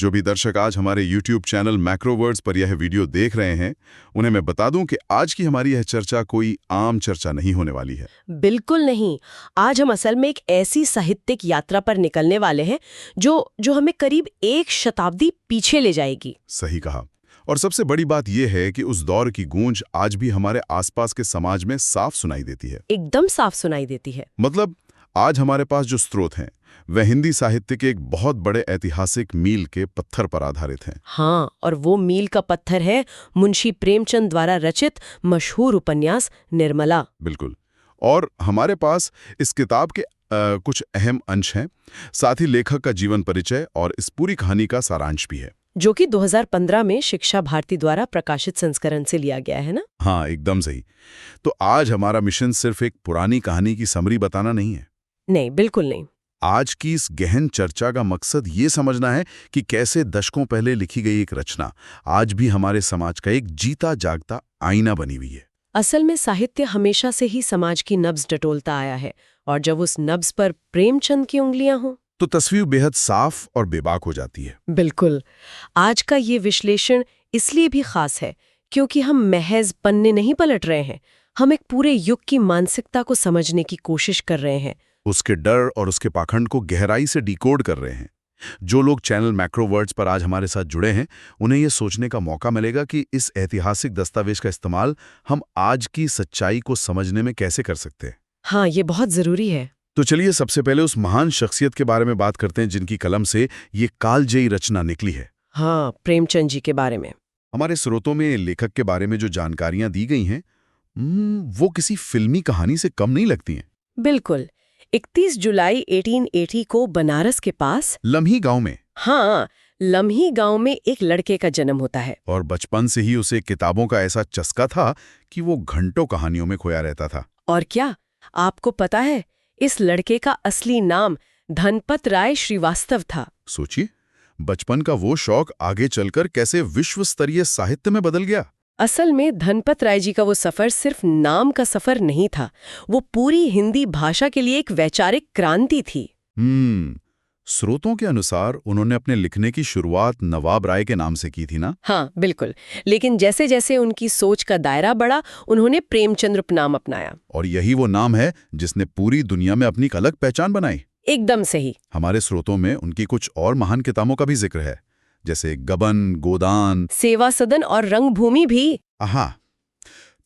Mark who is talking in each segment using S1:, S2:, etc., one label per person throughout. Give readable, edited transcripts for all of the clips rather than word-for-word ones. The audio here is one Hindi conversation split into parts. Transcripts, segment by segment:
S1: जो भी दर्शक आज हमारे YouTube चैनल मैक्रोवर्ड्स पर यह वीडियो देख रहे हैं, उन्हें मैं बता दूं कि आज की हमारी यह चर्चा कोई आम चर्चा नहीं होने वाली है।
S2: बिल्कुल नहीं। आज हम असल में एक ऐसी साहित्यिक यात्रा पर निकलने वाले हैं जो हमें करीब 1 शताब्दी पीछे ले जाएगी।
S1: सही कहा। और सबसे बड़ी बात यह है कि उस दौर की गूंज आज भी हमारे आसपास के समाज में साफ सुनाई देती है।
S2: एकदम साफ सुनाई देती है।
S1: मतलब आज हमारे पास जो स्रोत हैं वह हिंदी साहित्य के एक बहुत बड़े ऐतिहासिक मील के पत्थर पर आधारित हैं।
S2: हाँ, और वो मील का पत्थर है मुंशी प्रेमचंद द्वारा रचित मशहूर उपन्यास निर्मला।
S1: बिल्कुल। और हमारे पास इस किताब के कुछ अहम अंश हैं, साथ ही लेखक का जीवन परिचय और इस पूरी कहानी का सारांश भी है,
S2: जो कि 2015 में शिक्षा भारती द्वारा प्रकाशित संस्करण से लिया गया है ना।
S1: हाँ, एकदम सही। तो आज हमारा मिशन सिर्फ एक पुरानी कहानी की समरी बताना नहीं है।
S2: नहीं, बिल्कुल नहीं।
S1: आज की इस गहन चर्चा का मकसद ये समझना है कि कैसे दशकों पहले लिखी गई एक रचना आज भी हमारे समाज का एक जीता जागता आईना बनी हुई है।
S2: असल में साहित्य हमेशा से ही समाज की नब्ज टटोलता आया है, और जब उस नब्ज पर प्रेमचंद की उंगलियां हों
S1: तो तस्वीर बेहद साफ और बेबाक हो जाती है।
S2: बिल्कुल। आज का ये विश्लेषण इसलिए भी खास है क्योंकि हम महज पन्ने नहीं पलट रहे हैं, हम एक पूरे युग की मानसिकता को समझने की कोशिश कर रहे हैं,
S1: उसके डर और उसके पाखंड को गहराई से डिकोड कर रहे हैं। जो लोग चैनल मैक्रोवर्ड्स पर आज हमारे साथ जुड़े हैं, उन्हें यह सोचने का मौका मिलेगा कि इस ऐतिहासिक दस्तावेज का इस्तेमाल हम आज की सच्चाई को समझने में कैसे कर सकते हैं।
S2: हाँ, ये बहुत जरूरी है।
S1: तो चलिए सबसे पहले उस महान शख्सियत के बारे में बात करते हैं जिनकी कलम से ये कालजयी रचना निकली है।
S2: हाँ, प्रेमचंद जी के बारे में
S1: हमारे स्रोतों में लेखक के बारे में जो जानकारियां दी गई हैं, वो किसी फिल्मी कहानी से कम नहीं लगती हैं।
S2: बिल्कुल। 31 जुलाई 1880 को बनारस के पास
S1: लम्ही गांव में,
S2: हाँ, लम्ही गांव में एक लड़के का जन्म होता है।
S1: और बचपन से ही उसे किताबों का ऐसा चस्का था कि वो घंटों कहानियों में खोया रहता था।
S2: और क्या आपको पता है, इस लड़के का असली नाम धनपत राय श्रीवास्तव था।
S1: सोचिए, बचपन का वो शौक आगे चलकर कैसे विश्व स्तरीय साहित्य में बदल गया।
S2: असल में धनपत राय जी का वो सफर सिर्फ नाम का सफर नहीं था, वो पूरी हिंदी भाषा के लिए एक वैचारिक क्रांति थी।
S1: स्रोतों के अनुसार उन्होंने अपने लिखने की शुरुआत नवाब राय के नाम से की थी ना?
S2: हाँ, बिल्कुल। लेकिन जैसे जैसे उनकी सोच का दायरा बढ़ा, उन्होंने प्रेमचंद उपनाम अपनाया।
S1: और यही वो नाम है जिसने पूरी दुनिया में अपनी एक अलग पहचान बनाई।
S2: एकदम सही।
S1: हमारे स्रोतों में उनकी कुछ और महान किताबों का भी जिक्र है, जैसे गबन, गोदान,
S2: सेवा सदन और रंगभूमि भी।
S1: हाँ।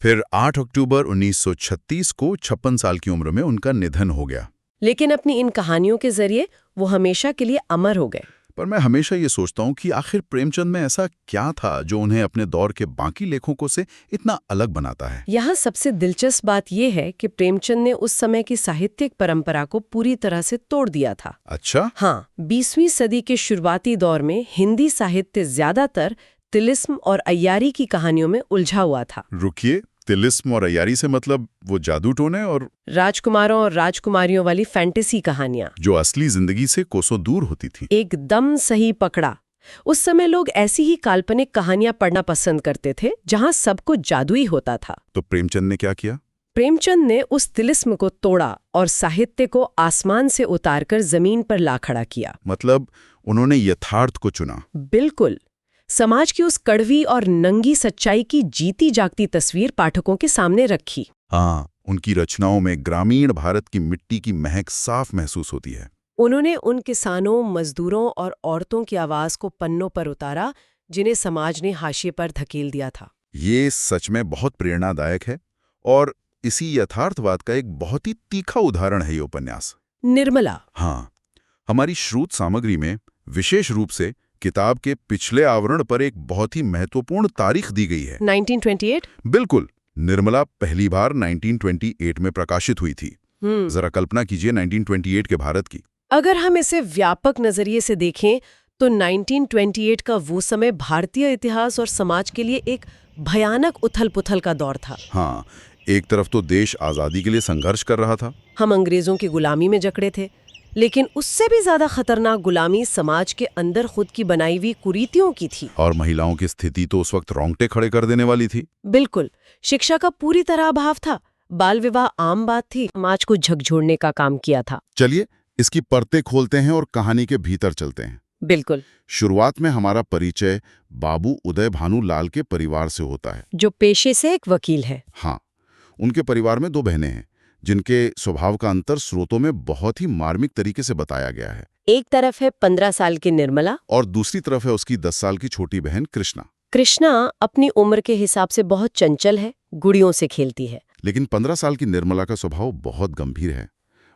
S1: फिर 8 अक्टूबर 1936 को 56 साल की उम्र में उनका निधन हो गया।
S2: लेकिन अपनी इन कहानियों के जरिए वो हमेशा के लिए अमर हो गए।
S1: पर मैं हमेशा ये सोचता हूँ कि आखिर प्रेमचंद में ऐसा क्या था जो उन्हें अपने दौर के बाकी लेखकों से इतना अलग बनाता है।
S2: यहाँ सबसे दिलचस्प बात यह है कि प्रेमचंद ने उस समय की साहित्यिक परंपरा को पूरी तरह से तोड़ दिया था।
S1: अच्छा?
S2: हाँ, 20वीं सदी के शुरुआती दौर में हिंदी साहित्य ज्यादातर तिलिस्म और अय्यारी की कहानियों में उलझा हुआ था।
S1: रुकिए, तिलिस्म और अय्यारी से मतलब वो जादू टोने और
S2: राजकुमारों और राजकुमारियों वाली फैंटेसी कहानियां
S1: जो असली जिंदगी से कोसों दूर होती थी।
S2: एकदम सही पकड़ा। उस समय लोग ऐसी ही काल्पनिक कहानियां पढ़ना पसंद करते थे जहां सब कुछ जादुई होता था।
S1: तो प्रेमचंद ने क्या किया?
S2: प्रेमचंद ने उस तिलिस्म को तोड़ा और साहित्य को आसमान से उतारकर जमीन पर ला खड़ा किया।
S1: मतलब उन्होंने यथार्थ को चुना।
S2: बिल्कुल। समाज की उस कड़वी और नंगी सच्चाई की जीती जागती तस्वीर पाठकों के सामने रखी।
S1: हाँ, उनकी रचनाओं में ग्रामीण भारत की मिट्टी की महक साफ महसूस होती है।
S2: उन्होंने उन किसानों, मजदूरों और औरतों की आवाज को पन्नों पर उतारा जिन्हें समाज ने हाशिए पर धकेल दिया था।
S1: ये सच में बहुत प्रेरणादायक है, और इसी यथार्थवाद का एक बहुत ही तीखा उदाहरण है ये उपन्यास
S2: निर्मला।
S1: हाँ, हमारी श्रुत सामग्री में विशेष रूप से किताब के पिछले आवरण पर एक बहुत ही महत्वपूर्ण तारीख दी गई है।
S2: 1928?
S1: बिल्कुल। निर्मला पहली बार 1928 में प्रकाशित हुई थी। जरा कल्पना कीजिए 1928 के भारत की।
S2: अगर हम इसे व्यापक नजरिए से देखें तो 1928 का वो समय भारतीय इतिहास और समाज के लिए एक भयानक उथल-पुथल का दौर था।
S1: हाँ, एक तरफ तो देश आजादी के लिए संघर्ष कर रहा था।
S2: हम अंग्रेजों की गुलामी में जकड़े थे, लेकिन उससे भी ज्यादा खतरनाक गुलामी समाज के अंदर खुद की बनाई हुई कुरीतियों की थी।
S1: और महिलाओं की स्थिति तो उस वक्त रोंगटे खड़े कर देने वाली थी।
S2: बिल्कुल। शिक्षा का पूरी तरह अभाव था, बाल विवाह आम बात थी, समाज को झकझोरने का काम किया था।
S1: चलिए इसकी परतें खोलते हैं और कहानी के भीतर चलते हैं।
S2: बिल्कुल।
S1: शुरुआत में हमारा परिचय बाबू उदय भानु लाल के परिवार से होता है।
S2: जो पेशे से एक वकील है।
S1: हाँ, उनके परिवार में 2 बहनें हैं, जिनके स्वभाव का अंतर स्रोतों में बहुत ही मार्मिक तरीके से बताया गया है।
S2: एक तरफ है 15 साल की निर्मला।
S1: और दूसरी तरफ है उसकी 10 साल की छोटी बहन कृष्णा।
S2: कृष्णा अपनी उम्र के हिसाब से बहुत चंचल है, गुड़ियों से खेलती है।
S1: लेकिन 15 साल की निर्मला का स्वभाव बहुत गंभीर है।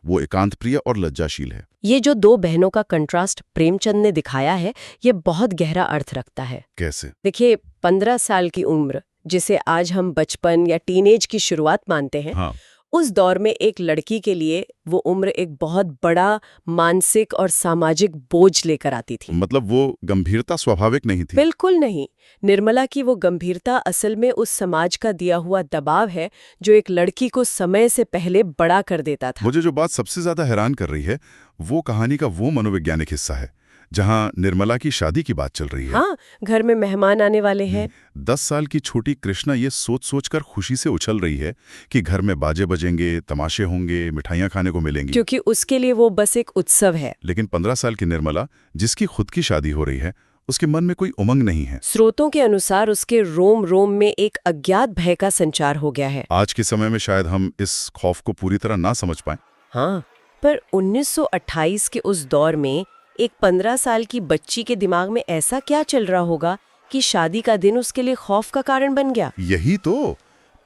S1: वो एकांत प्रिय और लज्जाशील है।
S2: ये जो 2 बहनों का कंट्रास्ट प्रेमचंद ने दिखाया है, ये बहुत गहरा अर्थ रखता है।
S1: कैसे?
S2: देखिए, 15 साल की उम्र, जिसे आज हम बचपन या टीनेज की शुरुआत मानते हैं,
S1: हाँ,
S2: उस दौर में एक लड़की के लिए वो उम्र एक बहुत बड़ा मानसिक और सामाजिक बोझ लेकर आती थी।
S1: मतलब वो गंभीरता स्वाभाविक नहीं थी।
S2: बिल्कुल नहीं। निर्मला की वो गंभीरता असल में उस समाज का दिया हुआ दबाव है जो एक लड़की को समय से पहले बड़ा कर देता था।
S1: मुझे जो बात सबसे ज्यादा हैरान कर रही है, वो कहानी का वो मनोवैज्ञानिक हिस्सा है जहां निर्मला की शादी की बात चल रही है।
S2: हाँ, घर में मेहमान आने वाले हैं।
S1: 10 साल की छोटी कृष्णा ये सोच कर खुशी से उछल रही है कि घर में बाजे बजेंगे, तमाशे होंगे, मिठाइयां खाने को मिलेंगी,
S2: क्योंकि उसके लिए वो बस एक उत्सव है।
S1: लेकिन 15 साल की निर्मला, जिसकी खुद की शादी हो रही है, उसके मन में कोई उमंग नहीं है।
S2: स्रोतों के अनुसार उसके रोम रोम में एक अज्ञात भय का संचार हो गया है।
S1: आज के समय में शायद हम इस खौफ को पूरी तरह ना समझ पाएं।
S2: हाँ, पर 1928 के उस दौर में एक 15 साल की बच्ची के दिमाग में ऐसा क्या चल रहा होगा कि शादी का दिन उसके लिए खौफ का कारण बन गया?
S1: यही तो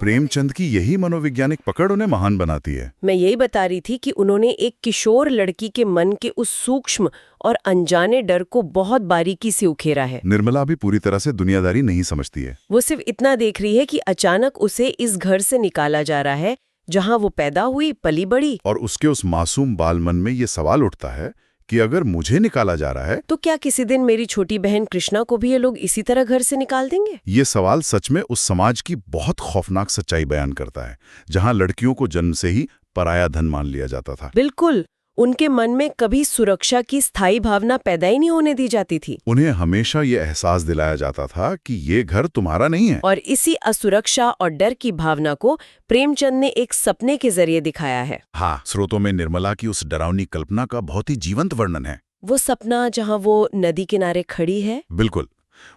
S1: प्रेमचंद की यही मनोवैज्ञानिक पकड़ उन्हें महान बनाती है।
S2: मैं यही बता रही थी कि उन्होंने एक किशोर लड़की के मन के उस सूक्ष्म और अनजाने डर को बहुत बारीकी से उखेरा है।
S1: निर्मला अभी पूरी तरह से दुनियादारी नहीं समझती है।
S2: वो सिर्फ इतना देख रही है कि अचानक उसे इस घर से निकाला जा रहा है जहां वो पैदा हुई, पली बड़ी।
S1: और उसके उस मासूम बाल मन में ये सवाल उठता है कि अगर मुझे निकाला जा रहा है
S2: तो क्या किसी दिन मेरी छोटी बहन कृष्णा को भी ये लोग इसी तरह घर से निकाल देंगे?
S1: ये सवाल सच में उस समाज की बहुत खौफनाक सच्चाई बयान करता है, जहां लड़कियों को जन्म से ही पराया धन मान लिया जाता था।
S2: बिल्कुल। उनके मन में कभी सुरक्षा की स्थायी भावना पैदा ही नहीं होने दी जाती थी।
S1: उन्हें हमेशा ये एहसास दिलाया जाता था कि ये घर तुम्हारा नहीं है।
S2: और इसी असुरक्षा और डर की भावना को प्रेमचंद ने एक सपने के जरिए दिखाया है।
S1: हाँ, स्रोतों में निर्मला की उस डरावनी कल्पना का बहुत ही जीवंत वर्णन है।
S2: वो सपना जहां वो नदी किनारे खड़ी है।
S1: बिल्कुल।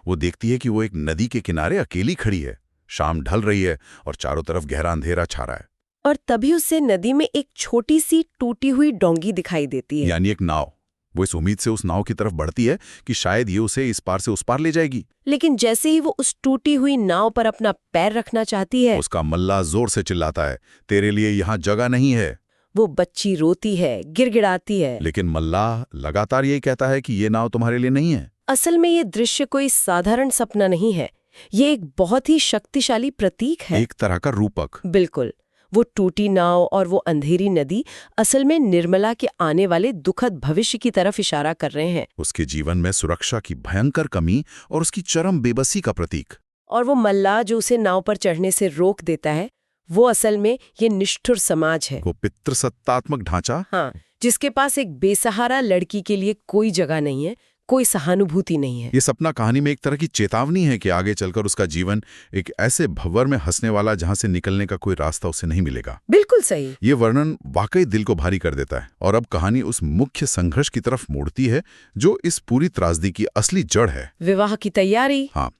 S1: वो देखती है कि वो एक नदी के किनारे अकेली खड़ी है, शाम ढल रही है और चारों तरफ गहरा अंधेरा छा रहा है।
S2: और तभी उसे नदी में एक छोटी सी टूटी हुई डोंगी दिखाई देती है,
S1: यानी एक नाव। वो इस उम्मीद से उस नाव की तरफ बढ़ती है कि शायद ये उसे इस पार से उस पार ले जाएगी।
S2: लेकिन जैसे ही वो उस टूटी हुई नाव पर अपना पैर रखना चाहती है,
S1: उसका मल्ला जोर से चिल्लाता है, तेरे लिए यहाँ जगह नहीं है।
S2: वो बच्ची रोती है, गिड़गिड़ाती है।
S1: लेकिन मल्लाह लगातार यही कहता है कि ये नाव तुम्हारे लिए नहीं है।
S2: असल में ये दृश्य कोई साधारण सपना नहीं है, ये एक बहुत ही शक्तिशाली प्रतीक है।
S1: एक तरह का रूपक।
S2: बिल्कुल। वो टूटी नाव और वो अंधेरी नदी असल में निर्मला के आने वाले दुखद भविष्य की तरफ इशारा कर रहे हैं।
S1: उसके जीवन में सुरक्षा की भयंकर कमी और उसकी चरम बेबसी का प्रतीक।
S2: और वो मल्लाह जो उसे नाव पर चढ़ने से रोक देता है, वो असल में ये निष्ठुर समाज है।
S1: वो पितृसत्तात्मक ढांचा।
S2: हाँ, जिसके पास एक बेसहारा लड़की के लिए कोई जगह नहीं है, कोई सहानुभूति नहीं है।
S1: ये सपना कहानी में एक तरह की चेतावनी है कि आगे चलकर उसका जीवन एक ऐसे भंवर में हंसने वाला जहां से निकलने का कोई रास्ता उसे नहीं मिलेगा।
S2: बिल्कुल सही।
S1: ये वर्णन वाकई दिल को भारी कर देता है। और अब कहानी उस मुख्य संघर्ष की तरफ मोड़ती है जो इस पूरी त्रासदी की असली जड़ है।
S2: विवाह की तैयारी।
S1: हाँ,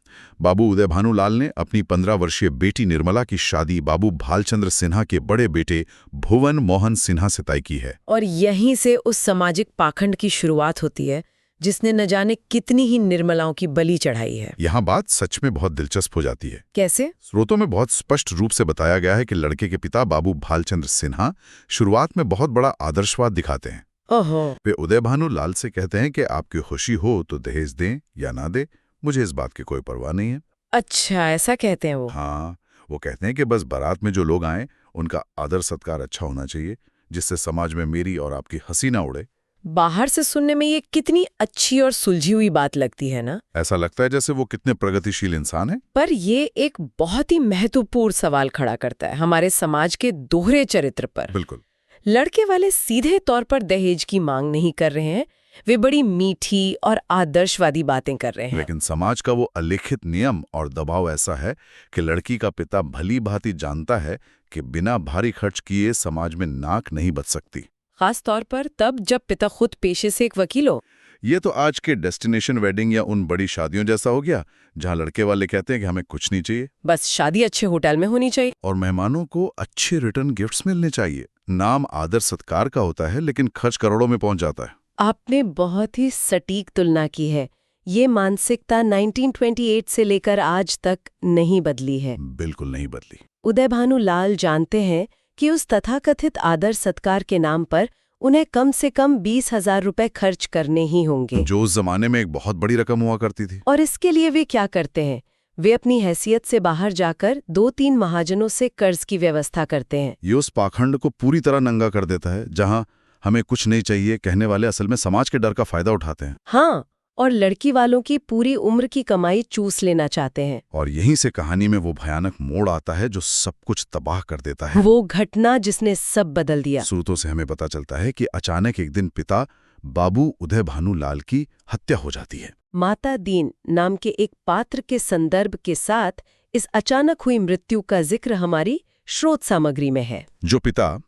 S1: बाबू उदय भानुलाल ने अपनी 15 वर्षीय बेटी निर्मला की शादी बाबू भालचंद्र सिन्हा के बड़े बेटे भुवन मोहन सिन्हा से तय की है।
S2: और यहीं से उस सामाजिक पाखंड की शुरुआत होती है जिसने न जाने कितनी ही निर्मलाओं की बलि चढ़ाई है।
S1: यहाँ बात सच में बहुत दिलचस्प हो जाती है।
S2: कैसे?
S1: स्रोतों में बहुत स्पष्ट रूप से बताया गया है कि लड़के के पिता बाबू भालचंद्र सिन्हा शुरुआत में बहुत बड़ा आदर्शवाद दिखाते हैं।
S2: ओहो।
S1: वे उदय भानुलाल से कहते हैं कि आपकी खुशी हो तो दहेज दें या ना दें, मुझे इस बात की कोई परवाह नहीं है।
S2: अच्छा, ऐसा कहते हैं वो?
S1: हाँ, वो कहते हैं कि बस बारात में जो लोग आए उनका आदर सत्कार अच्छा होना चाहिए, जिससे समाज में मेरी और आपकी हंसी ना उड़े।
S2: बाहर से सुनने में ये कितनी अच्छी और सुलझी हुई बात लगती है ना?
S1: ऐसा लगता है जैसे वो कितने प्रगतिशील इंसान हैं।
S2: पर ये एक बहुत ही महत्वपूर्ण सवाल खड़ा करता है हमारे समाज के दोहरे चरित्र पर।
S1: बिल्कुल।
S2: लड़के वाले सीधे तौर पर दहेज की मांग नहीं कर रहे हैं, वे बड़ी मीठी और आदर्शवादी बातें कर रहे हैं।
S1: लेकिन समाज का वो अलिखित नियम और दबाव ऐसा है कि लड़की का पिता भली भांति जानता है कि बिना भारी खर्च किए समाज में नाक नहीं बच सकती।
S2: खास तौर पर तब जब पिता खुद पेशे से एक वकील हो।
S1: ये तो आज के डेस्टिनेशन वेडिंग या उन बड़ी शादियों जैसा हो गया जहां लड़के वाले कहते हैं कि हमें कुछ नहीं चाहिए
S2: बस शादी अच्छे होटल में होनी चाहिए।
S1: और मेहमानों को अच्छे रिटर्न गिफ्ट्स मिलने चाहिए। नाम आदर सत्कार का होता है लेकिन खर्च करोड़ों में पहुंच जाता है।
S2: आपने बहुत ही सटीक तुलना की है। ये मानसिकता 1928 से लेकर आज तक नहीं बदली है।
S1: बिल्कुल नहीं बदली।
S2: उदय भानु लाल जानते हैं कि उस तथाकथित आदर सत्कार के नाम पर उन्हें कम से कम 20,000 रुपए खर्च करने ही होंगे,
S1: जो उस जमाने में एक बहुत बड़ी रकम हुआ करती थी।
S2: और इसके लिए वे क्या करते हैं? वे अपनी हैसियत से बाहर जाकर 2-3 महाजनों से कर्ज की व्यवस्था करते हैं।
S1: ये उस पाखंड को पूरी तरह नंगा कर देता है जहां हमें कुछ नहीं चाहिए कहने वाले असल में समाज के डर का फायदा उठाते हैं।
S2: हाँ, और लड़की वालों की पूरी उम्र की कमाई चूस लेना चाहते हैं।
S1: और यहीं से कहानी में वो भयानक मोड़ आता है जो सब कुछ तबाह कर देता है।
S2: वो घटना जिसने सब बदल दिया।
S1: स्रोतों से हमें पता चलता है कि अचानक एक दिन पिता बाबू उदय भानु लाल की हत्या हो जाती है।
S2: माता दीन नाम के एक पात्र के संदर्भ के साथ इस अचानक हुई मृत्यु का जिक्र हमारी स्रोत सामग्री में है।
S1: जो पिता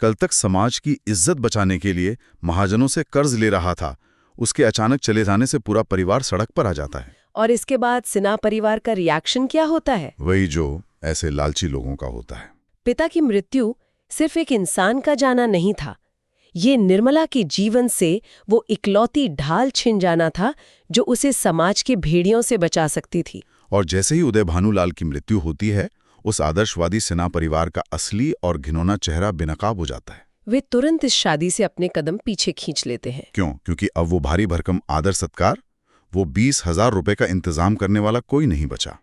S1: कल तक समाज की इज्जत बचाने के लिए महाजनों से कर्ज ले रहा था, उसके अचानक चले जाने से पूरा परिवार सड़क पर आ जाता है।
S2: और इसके बाद सिन्हा परिवार का रिएक्शन क्या होता है?
S1: वही जो ऐसे लालची लोगों का होता है।
S2: पिता की मृत्यु सिर्फ एक इंसान का जाना नहीं था, ये निर्मला के जीवन से वो इकलौती ढाल छिन जाना था जो उसे समाज के भेड़ियों से बचा सकती थी।
S1: और जैसे ही उदय भानुलाल की मृत्यु होती है, उस आदर्शवादी सिन्हा परिवार का असली और घिनौना चेहरा बेनकाब हो जाता है।
S2: वे तुरंत इस शादी से अपने कदम पीछे खींच लेते हैं।
S1: क्यों? क्योंकि अब वो भारी भरकम आदर सत्कार, वो 20,000 रुपए का इंतजाम करने वाला कोई नहीं बचा।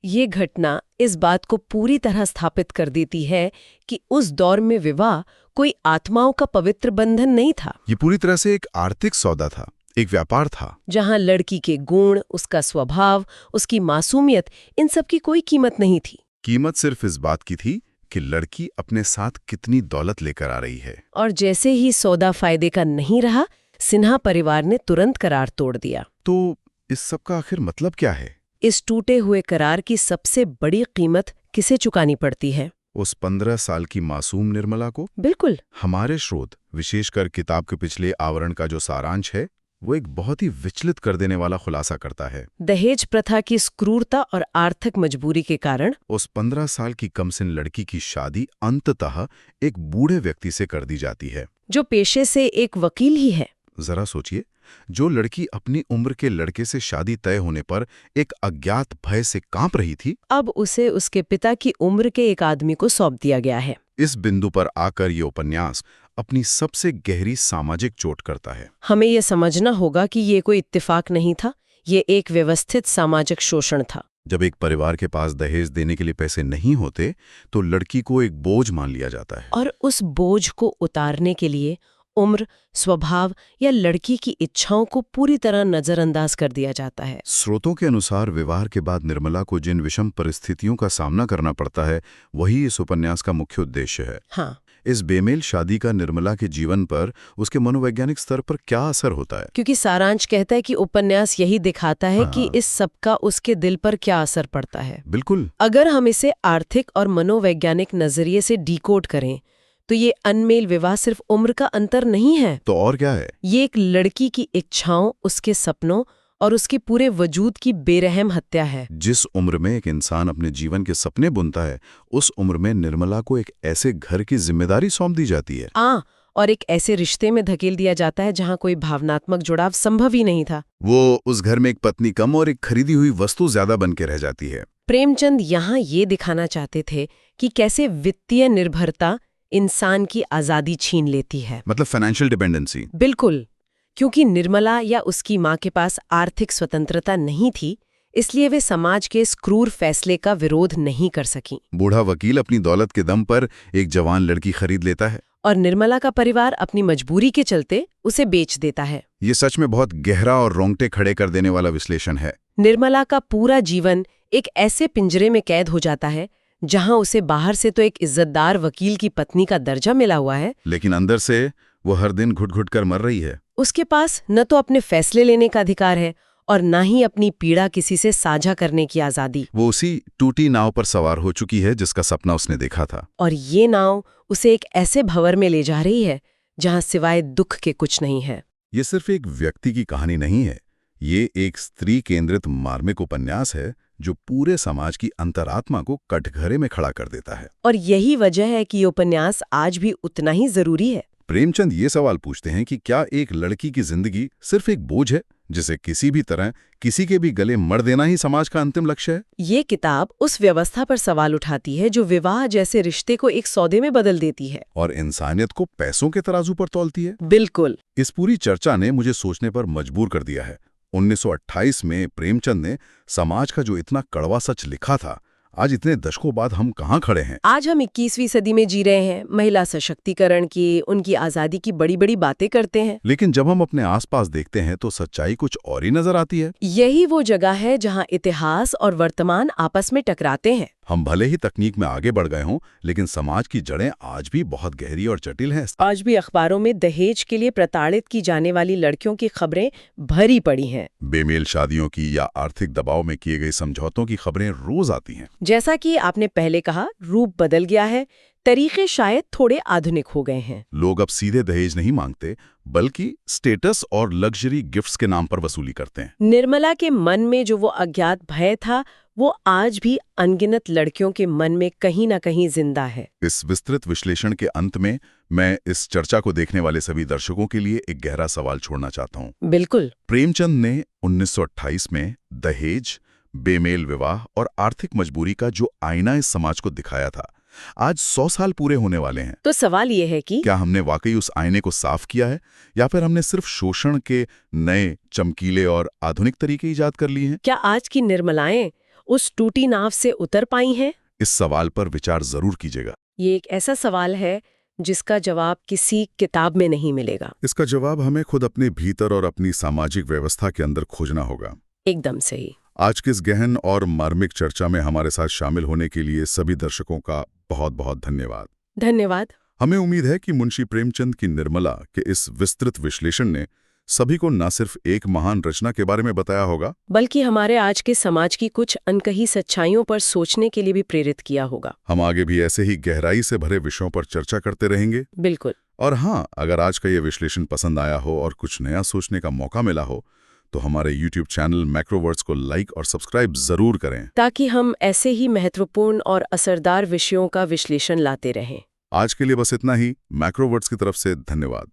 S2: ये घटना इस बात को पूरी तरह स्थापित कर देती है कि उस दौर में विवाह कोई आत्माओं का पवित्र बंधन नहीं था।
S1: ये पूरी तरह से एक आर्थिक सौदा था, एक व्यापार था,
S2: जहां लड़की के गुण, उसका स्वभाव, उसकी मासूमियत, इन सब की कोई कीमत नहीं थी।
S1: कीमत सिर्फ इस बात की थी कि लड़की अपने साथ कितनी दौलत लेकर आ रही है।
S2: और जैसे ही सौदा फायदे का नहीं रहा, सिन्हा परिवार ने तुरंत करार तोड़ दिया।
S1: तो इस सब का आखिर मतलब क्या है?
S2: इस टूटे हुए करार की सबसे बड़ी कीमत किसे चुकानी पड़ती है?
S1: उस 15 साल की मासूम निर्मला को।
S2: बिल्कुल।
S1: हमारे स्रोत, विशेषकर किताब के पिछले आवरण का जो सारांश है, वो एक बहुत ही विचलित कर देने वाला खुलासा करता है।
S2: दहेज प्रथा की क्रूरता और आर्थिक मजबूरी के कारण
S1: उस 15 साल की कमसिन लड़की की शादी अंततः एक बूढ़े व्यक्ति से कर दी जाती है,
S2: जो पेशे से एक वकील ही है।
S1: जरा सोचिए, जो लड़की अपनी उम्र के लड़के से शादी तय होने पर एक अज्ञात भय से कांप रही थी,
S2: अब उसे उसके पिता की उम्र के एक आदमी को सौंप दिया गया है।
S1: इस बिंदु पर आकर ये उपन्यास अपनी सबसे गहरी सामाजिक चोट करता है।
S2: हमें यह समझना होगा कि ये कोई इत्तेफाक नहीं था, ये एक व्यवस्थित सामाजिक शोषण था।
S1: जब एक परिवार के पास दहेज देने के लिए पैसे नहीं होते, तो लड़की को एक बोझ मान लिया जाता है।
S2: और उस बोझ को उतारने के लिए उम्र, स्वभाव या लड़की की इच्छाओं को पूरी तरह नजरअंदाज कर दिया जाता है।
S1: स्रोतों के अनुसार विवाह के बाद निर्मला को जिन विषम परिस्थितियों का सामना करना पड़ता है, वही इस उपन्यास का मुख्य उद्देश्य है।
S2: हाँ,
S1: इस बेमेल शादी का निर्मला के जीवन पर, उसके मनोवैज्ञानिक स्तर पर क्या असर होता है?
S2: क्योंकि सारांश कहता है कि उपन्यास यही दिखाता है कि इस सब का उसके दिल पर क्या असर पड़ता है।
S1: बिल्कुल।
S2: अगर हम इसे आर्थिक और मनोवैज्ञानिक नजरिए से डिकोड करें तो ये अनमेल विवाह सिर्फ उम्र का अंतर नहीं है।
S1: तो और क्या है?
S2: ये एक लड़की की इच्छाओं, उसके सपनों और उसके पूरे वजूद की बेरहम हत्या है।
S1: जिस उम्र में एक इंसान अपने जीवन के सपने बुनता है, उस उम्र में निर्मला को एक ऐसे घर की जिम्मेदारी सौंप दी जाती है।
S2: और एक ऐसे रिश्ते में धकेल दिया जाता है जहां कोई भावनात्मक जुड़ाव संभव ही नहीं था।
S1: वो उस घर में एक पत्नी कम और एक खरीदी हुई वस्तु ज्यादा बन के रह जाती है।
S2: प्रेमचंद यहाँ ये दिखाना चाहते थे कि कैसे वित्तीय निर्भरता इंसान की आजादी छीन लेती है।
S1: मतलब फाइनेंशियल डिपेंडेंसी।
S2: बिल्कुल। क्योंकि निर्मला या उसकी माँ के पास आर्थिक स्वतंत्रता नहीं थी, इसलिए वे समाज के इस क्रूर फैसले का विरोध नहीं कर सकीं।
S1: बूढ़ा वकील अपनी दौलत के दम पर एक जवान लड़की खरीद लेता है,
S2: और निर्मला का परिवार अपनी मजबूरी के चलते उसे बेच देता है।
S1: ये सच में बहुत गहरा और रोंगटे खड़े कर देने वाला विश्लेषण है।
S2: निर्मला का पूरा जीवन एक ऐसे पिंजरे में कैद हो जाता है जहां उसे बाहर से तो एक इज्जतदार वकील की पत्नी का दर्जा मिला हुआ है,
S1: लेकिन अंदर से वो हर दिन घुट-घुट कर मर रही है।
S2: उसके पास न तो अपने फैसले लेने का अधिकार है और ना ही अपनी पीड़ा किसी से साझा करने की आजादी।
S1: वो उसी टूटी नाव पर सवार हो चुकी है जिसका सपना उसने देखा था।
S2: और ये नाव उसे एक ऐसे भंवर में ले जा रही है जहां सिवाय दुख के कुछ नहीं है।
S1: ये सिर्फ एक व्यक्ति की कहानी नहीं है, ये एक स्त्री केंद्रित मार्मिक उपन्यास है जो पूरे समाज की अंतरात्मा को कटघरे में खड़ा कर देता है।
S2: और यही वजह है कि ये उपन्यास आज भी उतना ही जरूरी है।
S1: प्रेमचंद ये सवाल पूछते हैं कि क्या एक लड़की की जिंदगी सिर्फ एक बोझ है जिसे किसी भी तरह किसी के भी गले मर देना ही समाज का अंतिम लक्ष्य है?
S2: ये किताब उस व्यवस्था पर सवाल उठाती है जो विवाह जैसे रिश्ते को एक सौदे में बदल देती है
S1: और इंसानियत को पैसों के तराजू पर तौलती है।
S2: बिल्कुल।
S1: इस पूरी चर्चा ने मुझे सोचने पर मजबूर कर दिया है। 1928 में प्रेमचंद ने समाज का जो इतना कड़वा सच लिखा था, आज इतने दशकों बाद हम कहाँ खड़े हैं?
S2: आज हम 21वीं सदी में जी रहे हैं, महिला सशक्तिकरण की, उनकी आजादी की बड़ी बड़ी बातें करते हैं।
S1: लेकिन जब हम अपने आसपास देखते हैं तो सच्चाई कुछ और ही नजर आती है।
S2: यही वो जगह है जहां इतिहास और वर्तमान आपस में टकराते हैं।
S1: हम भले ही तकनीक में आगे बढ़ गए हों, लेकिन समाज की जड़ें आज भी बहुत गहरी और जटिल हैं।
S2: आज भी अखबारों में दहेज के लिए प्रताड़ित की जाने वाली लड़कियों की खबरें भरी पड़ी हैं।
S1: बेमेल शादियों की या आर्थिक दबाव में किए गए समझौतों की खबरें रोज आती हैं।
S2: जैसा कि आपने पहले कहा, रूप बदल गया है, तरीके शायद थोड़े आधुनिक हो गए हैं।
S1: लोग अब सीधे दहेज नहीं मांगते, बल्कि स्टेटस और लग्जरी गिफ्ट्स के नाम पर वसूली करते हैं।
S2: निर्मला के मन में जो वो अज्ञात भय था, वो आज भी अनगिनत लड़कियों के मन में कहीं ना कहीं जिंदा है।
S1: इस विस्तृत विश्लेषण के अंत में मैं इस चर्चा को देखने वाले सभी दर्शकों के लिए एक गहरा सवाल छोड़ना चाहता हूँ।
S2: बिल्कुल।
S1: प्रेमचंद ने 1928 में दहेज, बेमेल विवाह और आर्थिक मजबूरी का जो आईना इस समाज को दिखाया था, आज 100 साल पूरे होने वाले हैं।
S2: तो सवाल ये है कि
S1: क्या हमने वाकई उस आईने को साफ किया है, या फिर हमने सिर्फ शोषण के नए, चमकीले और आधुनिक तरीके इजाद कर लिए हैं?
S2: क्या आज की निर्मलाएं उस टूटी नाव से उतर पाई हैं?
S1: इस सवाल पर विचार जरूर कीजिएगा।
S2: ये एक ऐसा सवाल है जिसका जवाब किसी किताब में नहीं मिलेगा।
S1: इसका जवाब हमें खुद अपने भीतर और अपनी सामाजिक व्यवस्था के अंदर खोजना होगा।
S2: एकदम सही।
S1: आज की इस गहन और मार्मिक चर्चा में हमारे साथ शामिल होने के लिए सभी दर्शकों का बहुत बहुत धन्यवाद।
S2: धन्यवाद।
S1: हमें उम्मीद है कि मुंशी प्रेमचंद की निर्मला के इस विस्तृत विश्लेषण ने सभी को न सिर्फ एक महान रचना के बारे में बताया होगा,
S2: बल्कि हमारे आज के समाज की कुछ अनकही सच्चाइयों पर सोचने के लिए भी प्रेरित किया होगा।
S1: हम आगे भी ऐसे ही गहराई से भरे विषयों पर चर्चा करते रहेंगे।
S2: बिल्कुल।
S1: और हाँ, अगर आज का ये विश्लेषण पसंद आया हो और कुछ नया सोचने का मौका मिला हो, तो हमारे YouTube चैनल मैक्रोवर्ड्स को लाइक और सब्सक्राइब जरूर करें,
S2: ताकि हम ऐसे ही महत्वपूर्ण और असरदार विषयों का विश्लेषण लाते रहें।
S1: आज के लिए बस इतना ही। मैक्रोवर्ड्स की तरफ से धन्यवाद।